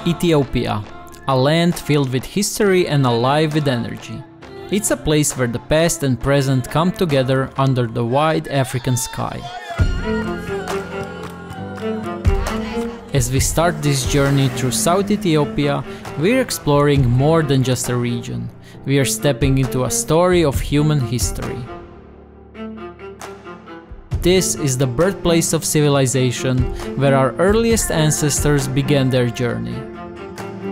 Ethiopia, a land filled with history and alive with energy. It's a place where the past and present come together under the wide African sky. As we start this journey through South Ethiopia, we're exploring more than just a region. We are stepping into a story of human history. This is the birthplace of civilization, where our earliest ancestors began their journey.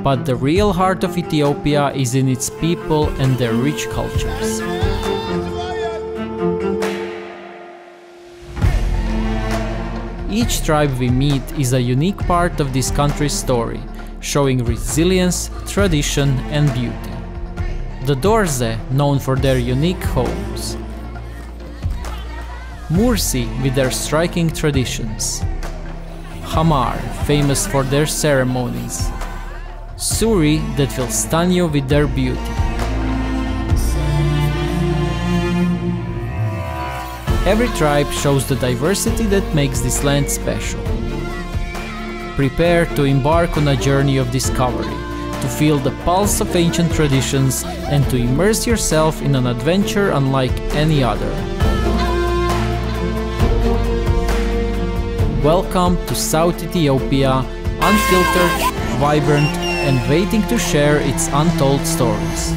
But the real heart of Ethiopia is in its people and their rich cultures. Each tribe we meet is a unique part of this country's story, showing resilience, tradition, and beauty. The Dorze, known for their unique homes. Mursi, with their striking traditions. Hamar, famous for their ceremonies. Suri, that will stun you with their beauty. Every tribe shows the diversity that makes this land special. Prepare to embark on a journey of discovery, to feel the pulse of ancient traditions and to immerse yourself in an adventure unlike any other. Welcome to South Ethiopia, unfiltered, vibrant, and waiting to share its untold stories.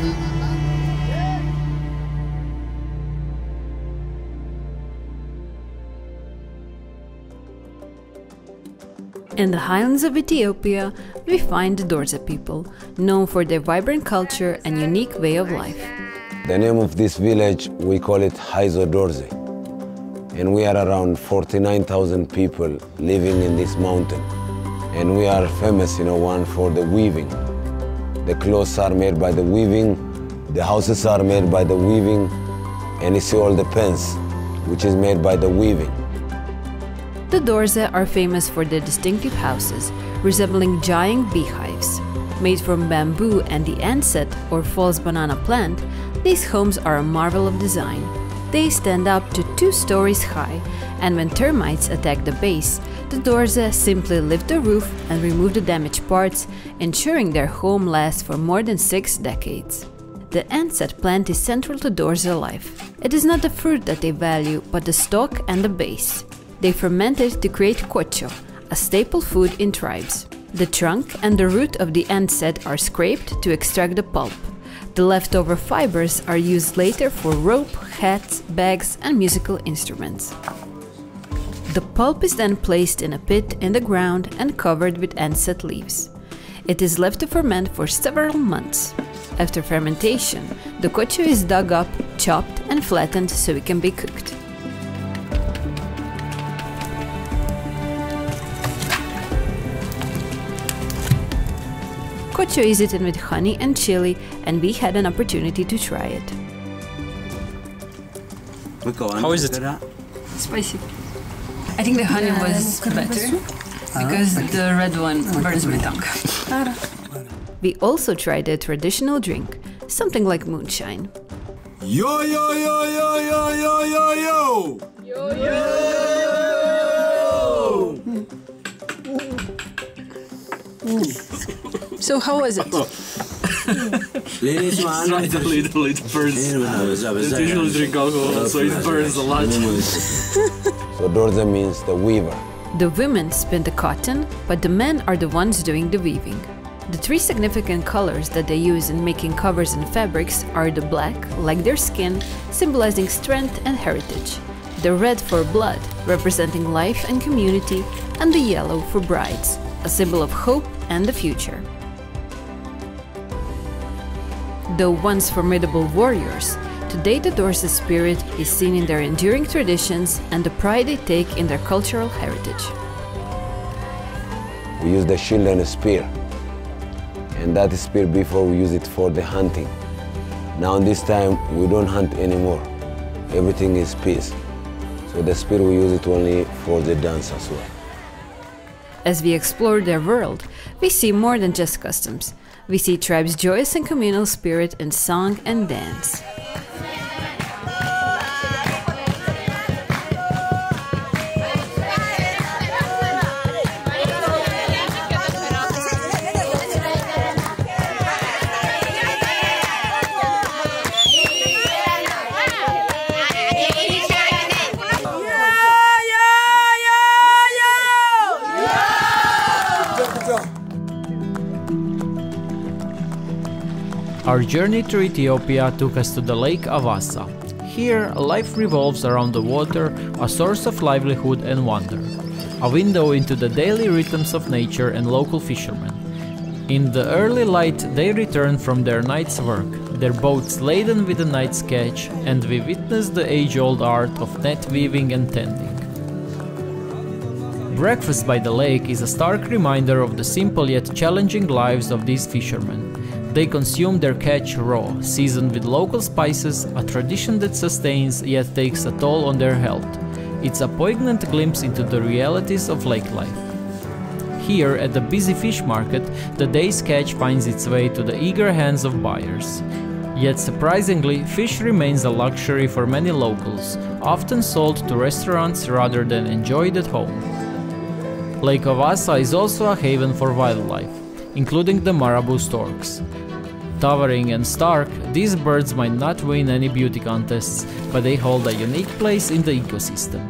In the highlands of Ethiopia, we find the Dorze people, known for their vibrant culture and unique way of life. The name of this village, we call it Dorze, and we are around 49,000 people living in this mountain. And we are famous, one for the weaving. The clothes are made by the weaving, the houses are made by the weaving, and you see all the pens, which is made by the weaving. The Dorze are famous for their distinctive houses, resembling giant beehives. Made from bamboo and the ancet, or false banana plant, these homes are a marvel of design. They stand up to 2 stories high, and when termites attack the base, the Dorze simply lift the roof and remove the damaged parts, ensuring their home lasts for more than 6 decades. The ancet plant is central to Dorze life. It is not the fruit that they value, but the stalk and the base. They ferment it to create kocho, a staple food in tribes. The trunk and the root of the ancet are scraped to extract the pulp. The leftover fibers are used later for rope, hats, bags, and musical instruments. The pulp is then placed in a pit in the ground and covered with ancet leaves. It is left to ferment for several months. After fermentation, the kocho is dug up, chopped, and flattened so it can be cooked. Kocho is eaten with honey and chili, and we had an opportunity to try it. How is it? Spicy. I think the honey was better because the red one burns my tongue. We also tried a traditional drink, something like moonshine. Yo yo yo yo yo yo yo yo! Yo yo! So how was it? It's usually drink alcohol, so it burns a lot. So Dorze means the weaver. The women spin the cotton, but the men are the ones doing the weaving. The 3 significant colors that they use in making covers and fabrics are the black, like their skin, symbolizing strength and heritage, the red for blood, representing life and community, and the yellow for brides, a symbol of hope and the future. Though once formidable warriors, today the Dorze spirit is seen in their enduring traditions and the pride they take in their cultural heritage. We use the shield and a spear. And that spear before we use it for the hunting. Now in this time we don't hunt anymore. Everything is peace. So the spear we use it only for the dance as well. As we explore their world, we see more than just customs. We see tribes' joyous and communal spirit in song and dance. Our journey through Ethiopia took us to the lake Awasa. Here, life revolves around the water, a source of livelihood and wonder, a window into the daily rhythms of nature and local fishermen. In the early light, they return from their night's work, their boats laden with the night's catch, and we witness the age-old art of net weaving and tending. Breakfast by the lake is a stark reminder of the simple yet challenging lives of these fishermen. They consume their catch raw, seasoned with local spices, a tradition that sustains yet takes a toll on their health. It's a poignant glimpse into the realities of lake life. Here, at the busy fish market, the day's catch finds its way to the eager hands of buyers. Yet surprisingly, fish remains a luxury for many locals, often sold to restaurants rather than enjoyed at home. Lake Awasa is also a haven for wildlife, including the marabou storks. Towering and stark, these birds might not win any beauty contests, but they hold a unique place in the ecosystem.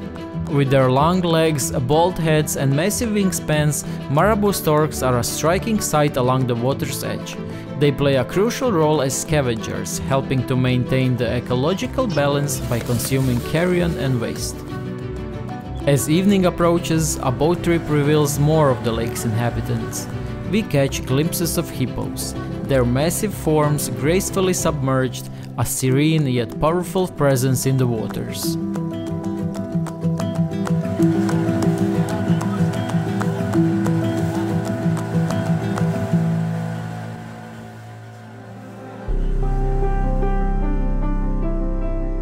With their long legs, bald heads and massive wingspans, marabou storks are a striking sight along the water's edge. They play a crucial role as scavengers, helping to maintain the ecological balance by consuming carrion and waste. As evening approaches, a boat trip reveals more of the lake's inhabitants. We catch glimpses of hippos, their massive forms gracefully submerged, a serene yet powerful presence in the waters.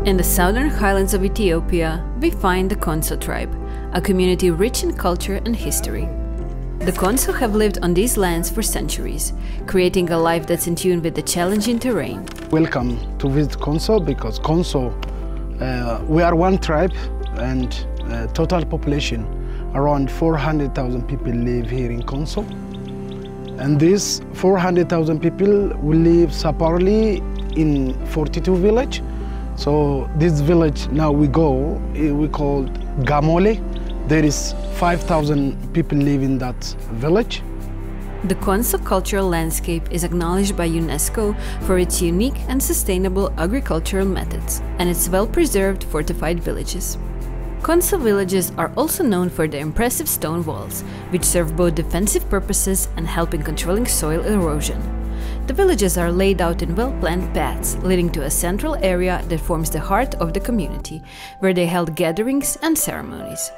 In the southern highlands of Ethiopia, we find the Konso Tribe, a community rich in culture and history. The Konso have lived on these lands for centuries, creating a life that's in tune with the challenging terrain. Welcome to visit Konso because Konso, we are one tribe and total population around 400,000 people live here in Konso. And these 400,000 people will live separately in 42 villages. So this village now we call Gamole. There is 5,000 people live in that village. The Konso cultural landscape is acknowledged by UNESCO for its unique and sustainable agricultural methods and its well-preserved fortified villages. Konso villages are also known for their impressive stone walls, which serve both defensive purposes and help in controlling soil erosion. The villages are laid out in well-planned paths, leading to a central area that forms the heart of the community, where they held gatherings and ceremonies.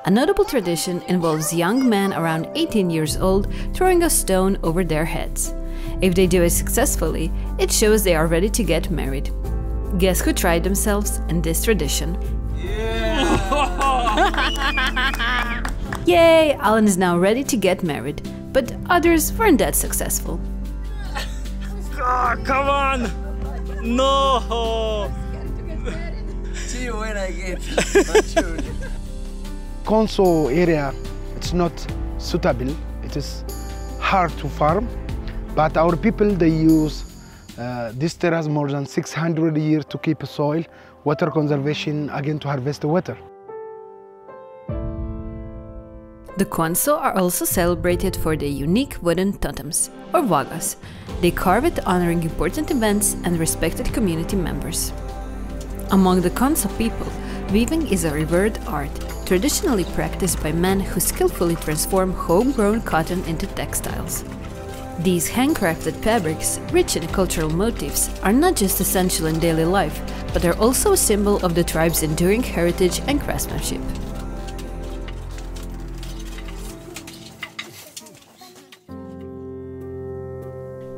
A notable tradition involves young men around 18 years old throwing a stone over their heads. If they do it successfully, it shows they are ready to get married. Guess who tried themselves in this tradition? Yeah! Yay! Alan is now ready to get married, but others weren't that successful. Oh, come on! No! See you when I get matured. Konso area, it's not suitable. It is hard to farm, but our people, they use this terrace more than 600 years to keep soil, water conservation, again to harvest the water. The Konso are also celebrated for their unique wooden totems, or wagas. They carve it honoring important events and respected community members. Among the Konso people, weaving is a revered art, traditionally practiced by men who skillfully transform homegrown cotton into textiles. These handcrafted fabrics, rich in cultural motifs, are not just essential in daily life, but are also a symbol of the tribe's enduring heritage and craftsmanship.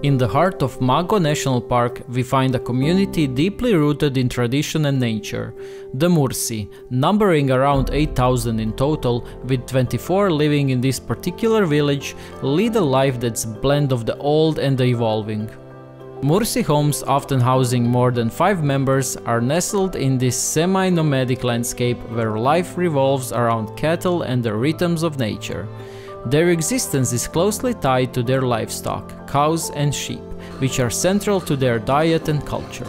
In the heart of Mago National Park, we find a community deeply rooted in tradition and nature, the Mursi, numbering around 8,000 in total, with 24 living in this particular village, lead a life that's a blend of the old and the evolving. Mursi homes, often housing more than 5 members, are nestled in this semi-nomadic landscape where life revolves around cattle and the rhythms of nature. Their existence is closely tied to their livestock, cows and sheep, which are central to their diet and culture.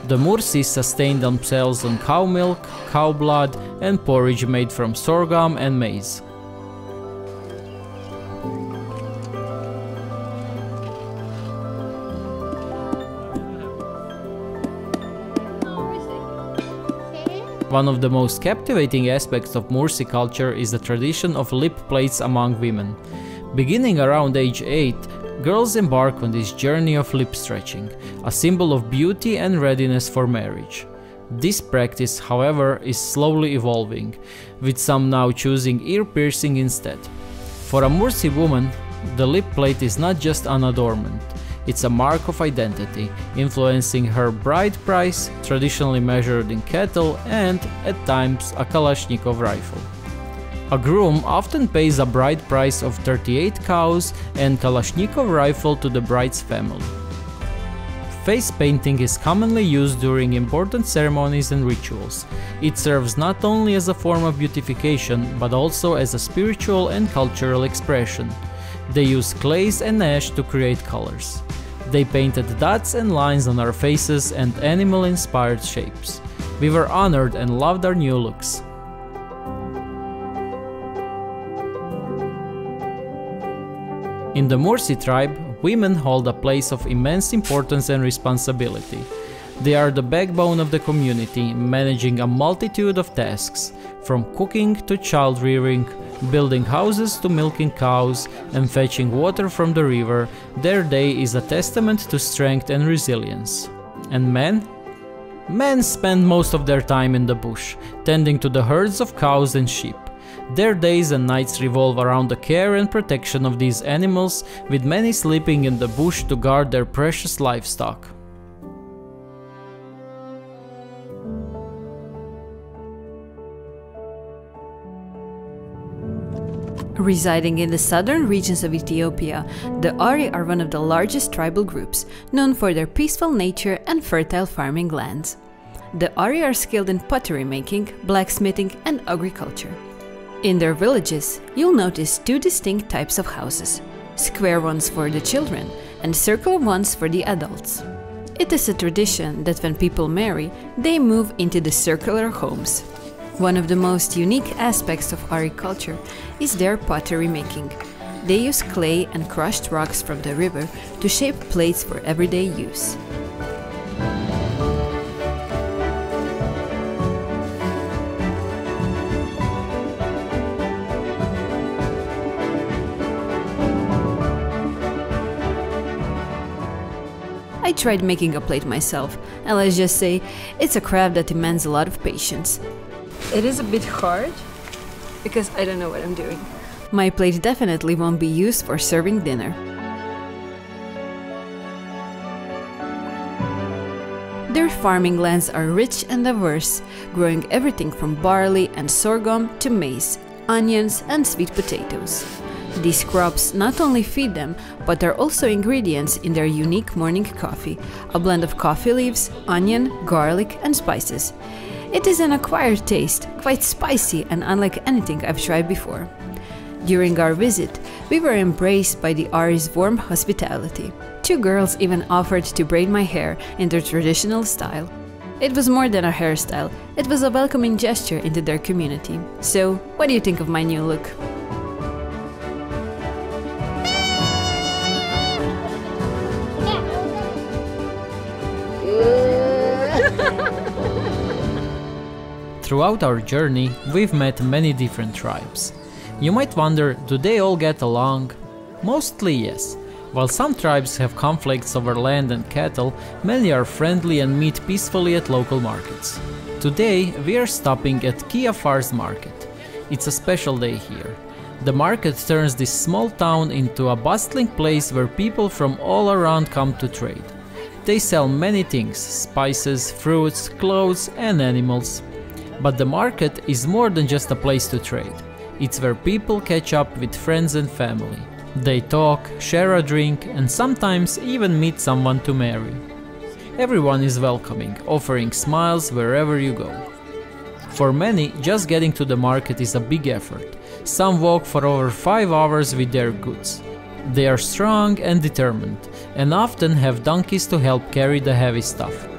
The Mursis sustain themselves on cow milk, cow blood, and porridge made from sorghum and maize. One of the most captivating aspects of Mursi culture is the tradition of lip plates among women. Beginning around age 8, girls embark on this journey of lip stretching, a symbol of beauty and readiness for marriage. This practice, however, is slowly evolving, with some now choosing ear piercing instead. For a Mursi woman, the lip plate is not just an adornment. It's a mark of identity, influencing her bride price, traditionally measured in cattle, and, at times, a Kalashnikov rifle. A groom often pays a bride price of 38 cows and Kalashnikov rifle to the bride's family. Face painting is commonly used during important ceremonies and rituals. It serves not only as a form of beautification, but also as a spiritual and cultural expression. They use clays and ash to create colors. They painted dots and lines on our faces and animal-inspired shapes. We were honored and loved our new looks. In the Mursi tribe, women hold a place of immense importance and responsibility. They are the backbone of the community, managing a multitude of tasks, from cooking to child rearing, building houses to milking cows and fetching water from the river. Their day is a testament to strength and resilience. And men? Men spend most of their time in the bush, tending to the herds of cows and sheep. Their days and nights revolve around the care and protection of these animals, with many sleeping in the bush to guard their precious livestock. Residing in the southern regions of Ethiopia, the Ari are one of the largest tribal groups, known for their peaceful nature and fertile farming lands. The Ari are skilled in pottery making, blacksmithing, and agriculture. In their villages, you'll notice two distinct types of houses: square ones for the children and circular ones for the adults. It is a tradition that when people marry, they move into the circular homes. One of the most unique aspects of Ari culture is their pottery making. They use clay and crushed rocks from the river to shape plates for everyday use. I tried making a plate myself, and let's just say, it's a craft that demands a lot of patience. It is a bit hard, because I don't know what I'm doing. My plate definitely won't be used for serving dinner. Their farming lands are rich and diverse, growing everything from barley and sorghum to maize, onions and sweet potatoes. These crops not only feed them, but are also ingredients in their unique morning coffee, a blend of coffee leaves, onion, garlic and spices. It is an acquired taste, quite spicy and unlike anything I've tried before. During our visit, we were embraced by the Ari's warm hospitality. Two girls even offered to braid my hair in their traditional style. It was more than a hairstyle, it was a welcoming gesture into their community. So, what do you think of my new look? Throughout our journey, we've met many different tribes. You might wonder, do they all get along? Mostly yes. While some tribes have conflicts over land and cattle, many are friendly and meet peacefully at local markets. Today, we are stopping at Kiafar's market. It's a special day here. The market turns this small town into a bustling place where people from all around come to trade. They sell many things: spices, fruits, clothes and animals. But the market is more than just a place to trade. It's where people catch up with friends and family. They talk, share a drink, and sometimes even meet someone to marry. Everyone is welcoming, offering smiles wherever you go. For many, just getting to the market is a big effort. Some walk for over 5 hours with their goods. They are strong and determined, and often have donkeys to help carry the heavy stuff.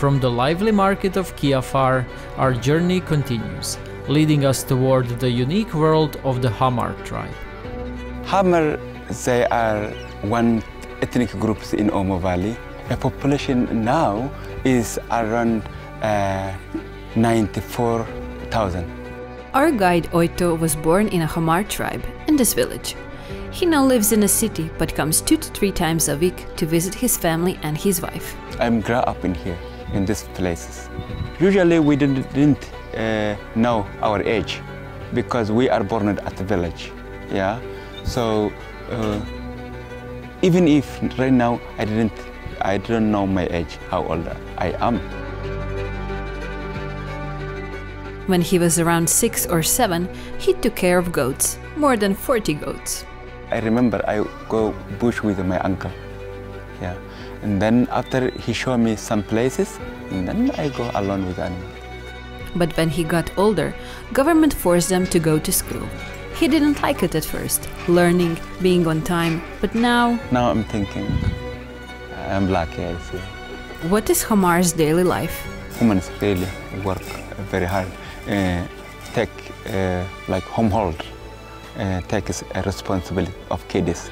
From the lively market of Kiafar, our journey continues. leading us toward the unique world of the Hamar tribe. Hamar, they are one ethnic group in Omo Valley. The population now is around 94,000. Our guide Oito was born in a Hamar tribe in this village. He now lives in a city but comes 2 to 3 times a week to visit his family and his wife. I'm grew up in here, in these places. Usually we didn't know our age because we are born at the village. Yeah, so even if right now I don't know my age, how old I am. When he was around 6 or 7, he took care of goats, more than 40 goats. I remember I go bush with my uncle, yeah, and then after he showed me some places, and then I go alone with animals. But when he got older, government forced them to go to school. He didn't like it at first, learning, being on time, but now... Now I'm thinking, I'm lucky, I see. What is Hamar's daily life? Humans really work very hard, take like homehold. Take a responsibility of kids.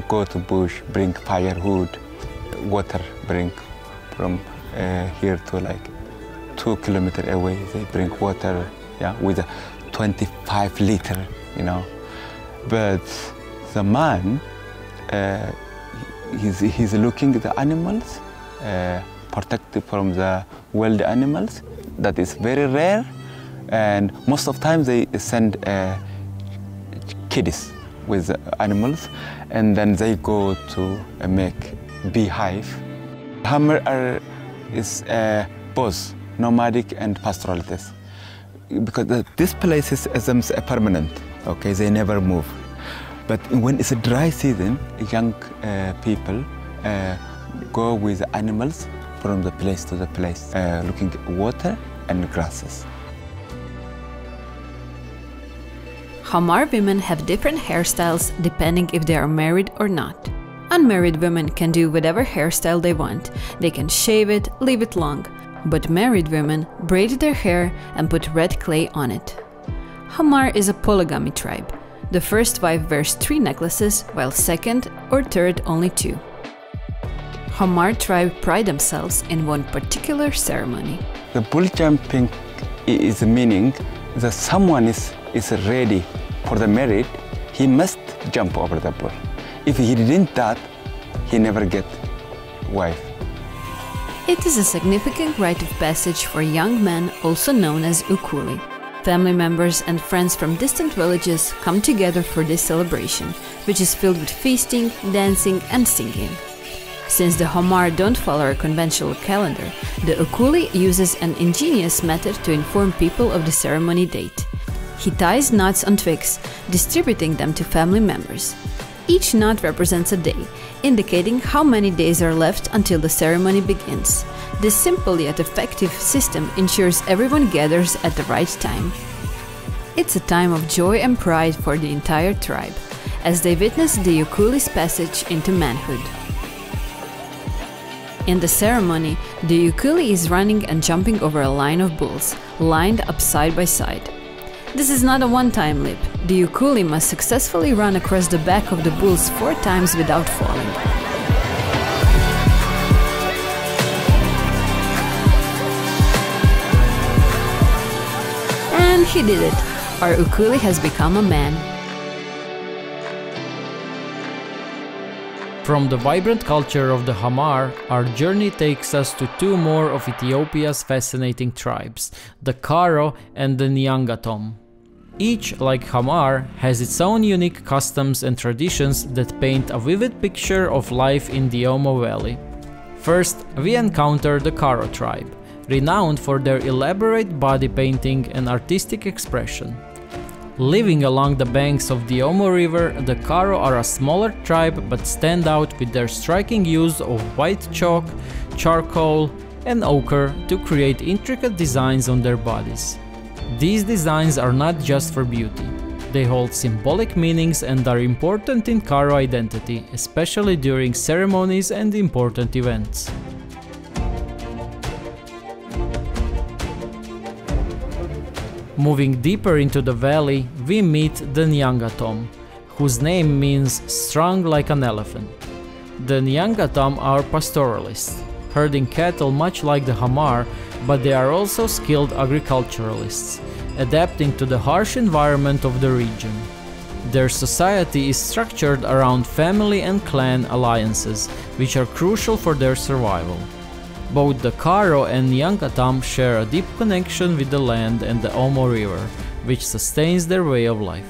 Go to bush, bring firewood, water, bring from here to like 2 kilometers away. They bring water, yeah, with a 25 liter, you know. But the man, he's looking at the animals, protected from the wild animals. That is very rare, and most of the time they send kids with animals, and then they go to make beehive. Hamar is both nomadic and pastoralists, because this place is permanent. Okay, they never move. But when it's a dry season, young people go with animals from the place to the place, looking at water and grasses. Hamar women have different hairstyles depending if they are married or not. Unmarried women can do whatever hairstyle they want. They can shave it, leave it long. But married women braid their hair and put red clay on it. Hamar is a polygamy tribe. The first wife wears 3 necklaces, while second or third only 2. Hamar tribe pride themselves in one particular ceremony. The bull jumping is meaning that someone is ready for the marriage, he must jump over the bull. If he didn't that, he never get wife. It is a significant rite of passage for young men, also known as ukuli. Family members and friends from distant villages come together for this celebration, which is filled with feasting, dancing and singing. Since the Hamar don't follow a conventional calendar, the ukuli uses an ingenious method to inform people of the ceremony date. He ties knots on twigs, distributing them to family members. Each knot represents a day, indicating how many days are left until the ceremony begins. This simple yet effective system ensures everyone gathers at the right time. It's a time of joy and pride for the entire tribe, as they witness the ukuli's passage into manhood. In the ceremony, the ukuli is running and jumping over a line of bulls, lined up side by side. This is not a one-time leap. The ukuli must successfully run across the back of the bulls 4 times without falling. And he did it. Our ukuli has become a man. From the vibrant culture of the Hamar, our journey takes us to 2 more of Ethiopia's fascinating tribes, the Karo and the Nyangatom. Each, like Hamar, has its own unique customs and traditions that paint a vivid picture of life in the Omo Valley. First, we encounter the Karo Tribe, renowned for their elaborate body painting and artistic expression. Living along the banks of the Omo River, the Karo are a smaller tribe but stand out with their striking use of white chalk, charcoal and ochre to create intricate designs on their bodies. These designs are not just for beauty. They hold symbolic meanings and are important in Karo identity, especially during ceremonies and important events. Moving deeper into the valley, we meet the Nyangatom, whose name means strong like an elephant. The Nyangatom are pastoralists, herding cattle much like the Hamar, but they are also skilled agriculturalists, adapting to the harsh environment of the region. Their society is structured around family and clan alliances, which are crucial for their survival. Both the Karo and Nyangatom share a deep connection with the land and the Omo River, which sustains their way of life.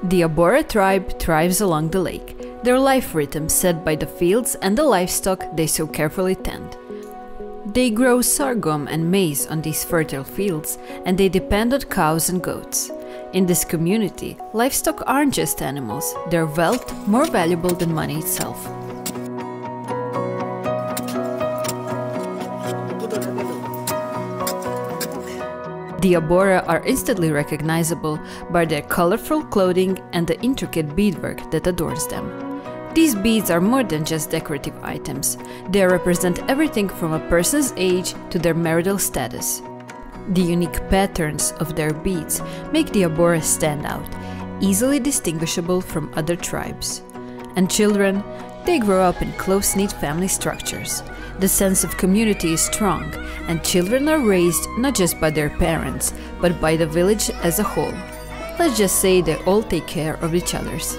The Abore tribe thrives along the lake, their life rhythm set by the fields and the livestock they so carefully tend. They grow sorghum and maize on these fertile fields, and they depend on cows and goats. In this community, livestock aren't just animals, they're wealth more valuable than money itself. The Abore are instantly recognizable by their colorful clothing and the intricate beadwork that adorns them. These beads are more than just decorative items, they represent everything from a person's age to their marital status. The unique patterns of their beads make the Abore stand out, easily distinguishable from other tribes. And children, they grow up in close-knit family structures. The sense of community is strong, and children are raised not just by their parents, but by the village as a whole. Let's just say they all take care of each other's.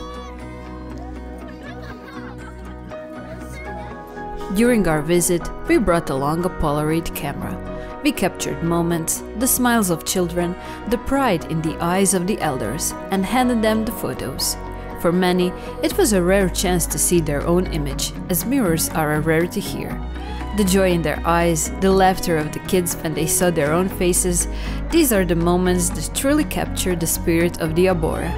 During our visit, we brought along a Polaroid camera. We captured moments, the smiles of children, the pride in the eyes of the elders, and handed them the photos. For many, it was a rare chance to see their own image, as mirrors are a rarity here. The joy in their eyes, the laughter of the kids when they saw their own faces, these are the moments that truly capture the spirit of the Abore.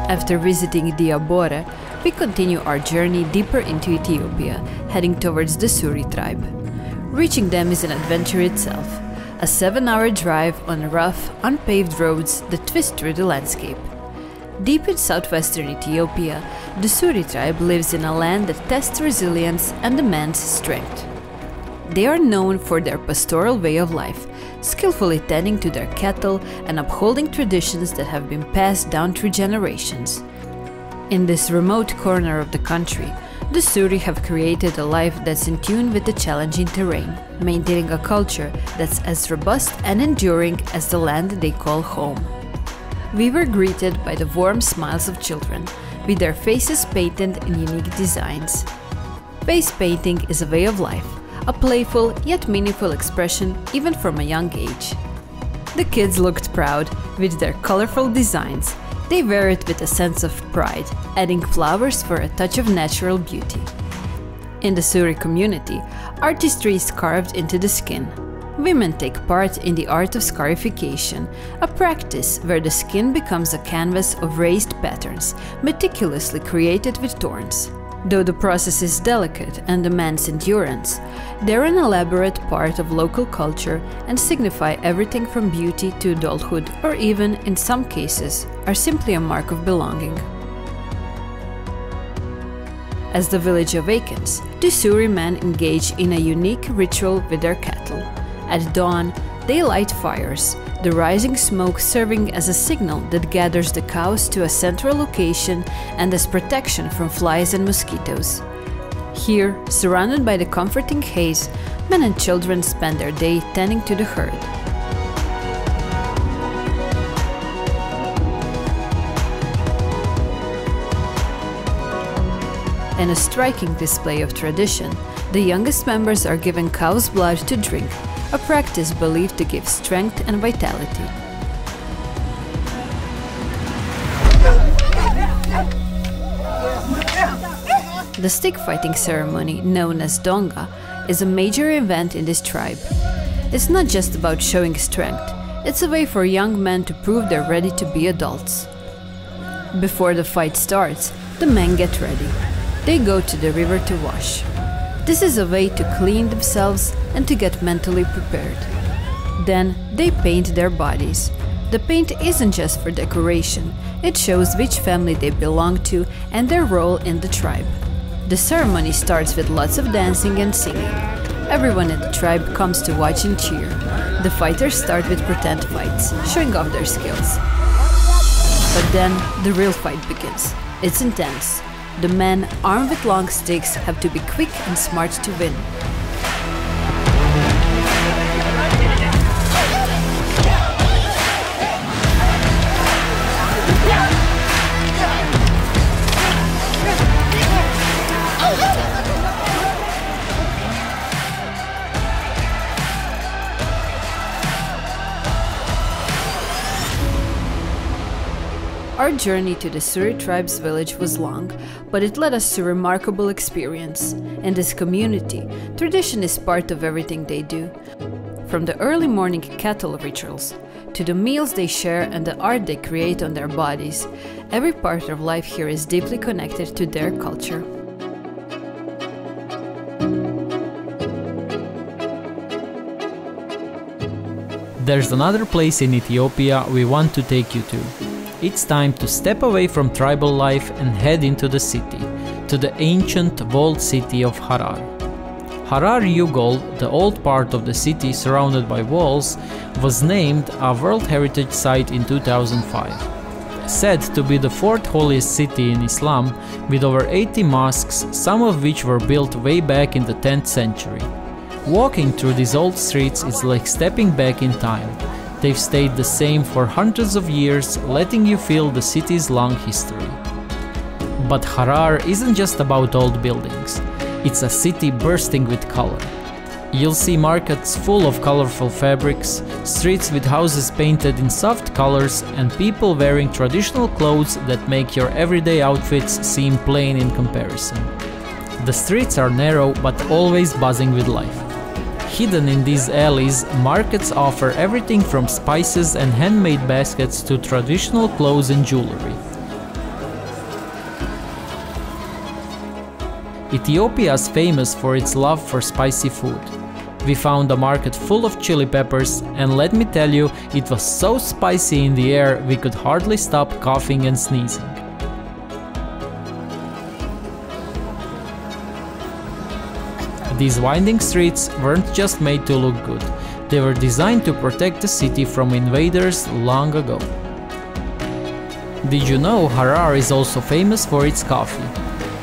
After visiting the Abore, we continue our journey deeper into Ethiopia, heading towards the Suri Tribe. Reaching them is an adventure itself, a 7-hour drive on rough, unpaved roads that twist through the landscape. Deep in southwestern Ethiopia, the Suri Tribe lives in a land that tests resilience and demands strength. They are known for their pastoral way of life, skillfully tending to their cattle and upholding traditions that have been passed down through generations. In this remote corner of the country, the Suri have created a life that's in tune with the challenging terrain, maintaining a culture that's as robust and enduring as the land they call home. We were greeted by the warm smiles of children, with their faces painted in unique designs. Face painting is a way of life, a playful yet meaningful expression even from a young age. The kids looked proud with their colorful designs. They wear it with a sense of pride, adding flowers for a touch of natural beauty. In the Suri community, artistry is carved into the skin. Women take part in the art of scarification, a practice where the skin becomes a canvas of raised patterns, meticulously created with thorns. Though the process is delicate and demands endurance, they're an elaborate part of local culture and signify everything from beauty to adulthood, or even, in some cases, are simply a mark of belonging. As the village awakens, the Suri men engage in a unique ritual with their cattle. At dawn, they light fires, the rising smoke serving as a signal that gathers the cows to a central location and as protection from flies and mosquitoes. Here, surrounded by the comforting haze, men and children spend their day tending to the herd. In a striking display of tradition, the youngest members are given cow's blood to drink, a practice believed to give strength and vitality. The stick fighting ceremony, known as Donga, is a major event in this tribe. It's not just about showing strength, it's a way for young men to prove they're ready to be adults. Before the fight starts, the men get ready. They go to the river to wash. This is a way to clean themselves and to get mentally prepared. Then they paint their bodies. The paint isn't just for decoration, it shows which family they belong to and their role in the tribe. The ceremony starts with lots of dancing and singing. Everyone in the tribe comes to watch and cheer. The fighters start with pretend fights, showing off their skills. But then the real fight begins. It's intense. The men, armed with long sticks, have to be quick and smart to win. Our journey to the Suri tribe's village was long, but it led us to a remarkable experience. In this community, tradition is part of everything they do. From the early morning cattle rituals, to the meals they share and the art they create on their bodies, every part of life here is deeply connected to their culture. There's another place in Ethiopia we want to take you to. It's time to step away from tribal life and head into the city, to the ancient walled city of Harar. Harar Ugol, the old part of the city surrounded by walls, was named a World Heritage Site in 2005. Said to be the fourth holiest city in Islam, with over 80 mosques, some of which were built way back in the 10th century. Walking through these old streets is like stepping back in time. They've stayed the same for hundreds of years, letting you feel the city's long history. But Harar isn't just about old buildings. It's a city bursting with color. You'll see markets full of colorful fabrics, streets with houses painted in soft colors, and people wearing traditional clothes that make your everyday outfits seem plain in comparison. The streets are narrow but always buzzing with life. Hidden in these alleys, markets offer everything from spices and handmade baskets to traditional clothes and jewelry. Ethiopia is famous for its love for spicy food. We found a market full of chili peppers, and let me tell you, it was so spicy in the air we could hardly stop coughing and sneezing. These winding streets weren't just made to look good, they were designed to protect the city from invaders long ago. Did you know Harar is also famous for its coffee?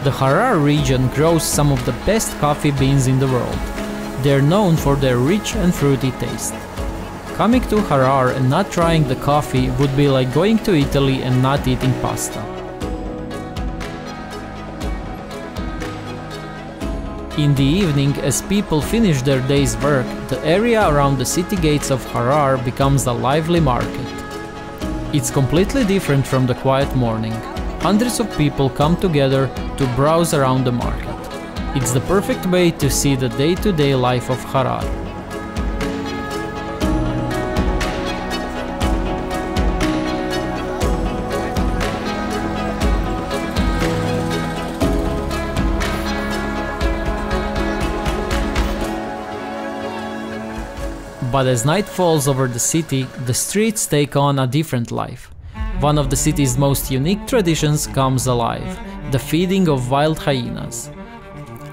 The Harar region grows some of the best coffee beans in the world. They're known for their rich and fruity taste. Coming to Harar and not trying the coffee would be like going to Italy and not eating pasta. In the evening, as people finish their day's work, the area around the city gates of Harar becomes a lively market. It's completely different from the quiet morning. Hundreds of people come together to browse around the market. It's the perfect way to see the day-to-day life of Harar. But as night falls over the city, the streets take on a different life. One of the city's most unique traditions comes alive: the feeding of wild hyenas.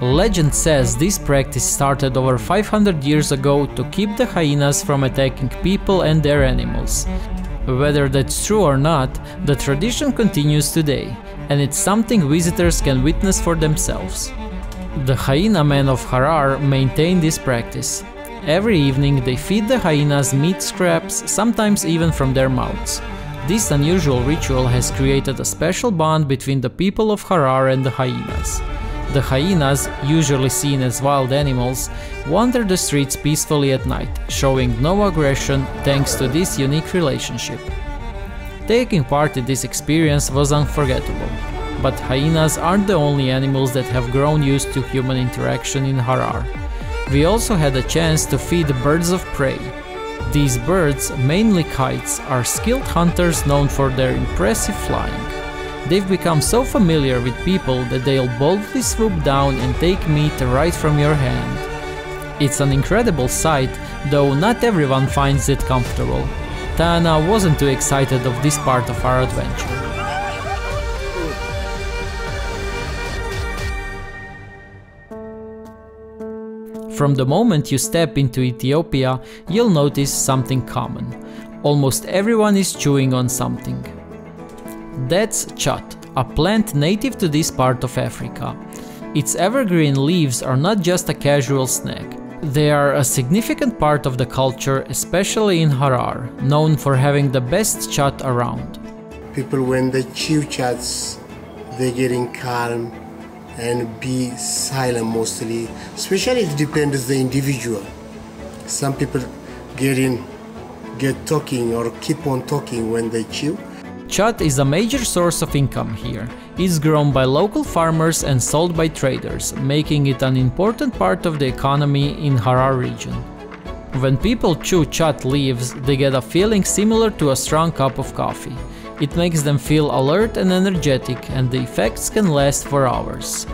Legend says this practice started over 500 years ago to keep the hyenas from attacking people and their animals. Whether that's true or not, the tradition continues today, and it's something visitors can witness for themselves. The hyena men of Harar maintain this practice. Every evening they feed the hyenas meat scraps, sometimes even from their mouths. This unusual ritual has created a special bond between the people of Harar and the hyenas. The hyenas, usually seen as wild animals, wander the streets peacefully at night, showing no aggression thanks to this unique relationship. Taking part in this experience was unforgettable, but hyenas aren't the only animals that have grown used to human interaction in Harar. We also had a chance to feed birds of prey. These birds, mainly kites, are skilled hunters known for their impressive flying. They've become so familiar with people that they'll boldly swoop down and take meat right from your hand. It's an incredible sight, though not everyone finds it comfortable. Tana wasn't too excited of this part of our adventure. From the moment you step into Ethiopia, you'll notice something common. Almost everyone is chewing on something. That's chat, a plant native to this part of Africa. Its evergreen leaves are not just a casual snack. They are a significant part of the culture, especially in Harar, known for having the best chat around. People, when they chew chats, they're getting calm and be silent mostly. Especially it depends on the individual. Some people get talking or keep on talking when they chew. Chat is a major source of income here. It's grown by local farmers and sold by traders, making it an important part of the economy in Harar region. When people chew chat leaves, they get a feeling similar to a strong cup of coffee. It makes them feel alert and energetic, and the effects can last for hours.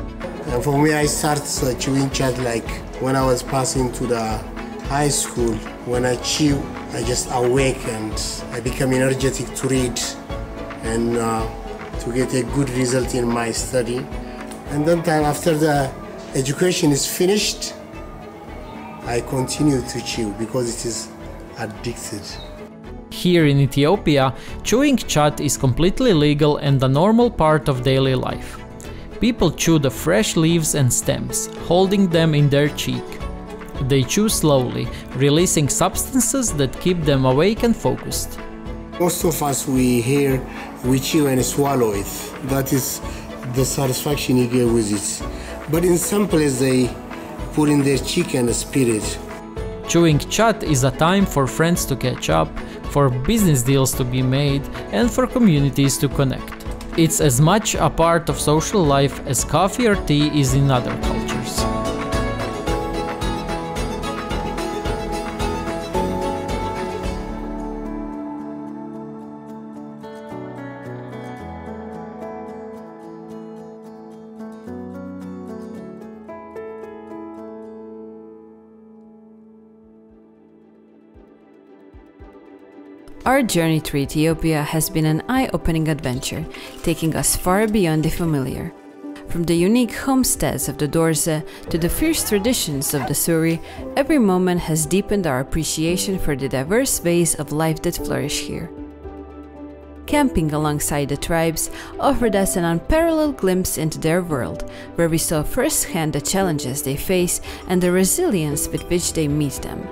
And for me, I started chewing chat like when I was passing to the high school. When I chew, I just awake and I become energetic to read and to get a good result in my study. And then after the education is finished, I continue to chew because it is addicted. Here in Ethiopia, chewing chat is completely legal and a normal part of daily life. People chew the fresh leaves and stems, holding them in their cheek. They chew slowly, releasing substances that keep them awake and focused. Most of us, we chew and swallow it. That is the satisfaction you get with it. But in some places, they put in their cheek and spit it. Chewing chat is a time for friends to catch up, for business deals to be made, and for communities to connect. It's as much a part of social life as coffee or tea is in other cultures. Our journey through Ethiopia has been an eye-opening adventure, taking us far beyond the familiar. From the unique homesteads of the Dorze to the fierce traditions of the Suri, every moment has deepened our appreciation for the diverse ways of life that flourish here. Camping alongside the tribes offered us an unparalleled glimpse into their world, where we saw firsthand the challenges they face and the resilience with which they meet them.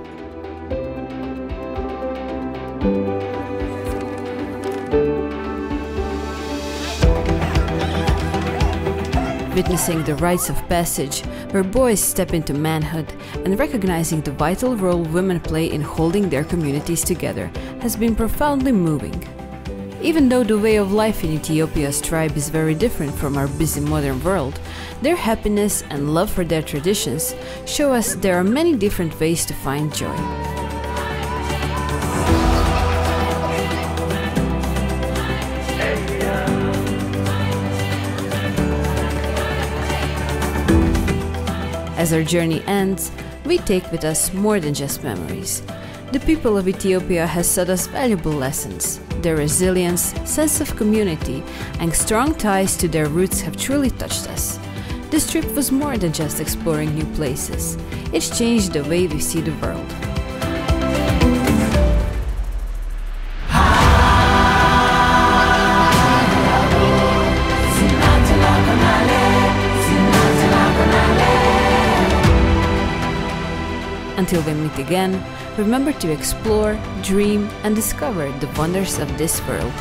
Witnessing the rites of passage, where boys step into manhood, and recognizing the vital role women play in holding their communities together, has been profoundly moving. Even though the way of life in Ethiopia's tribe is very different from our busy modern world, their happiness and love for their traditions show us there are many different ways to find joy. As our journey ends, we take with us more than just memories. The people of Ethiopia has taught us valuable lessons. Their resilience, sense of community, and strong ties to their roots have truly touched us. This trip was more than just exploring new places. It's changed the way we see the world. Until we meet again, remember to explore, dream, and discover the wonders of this world.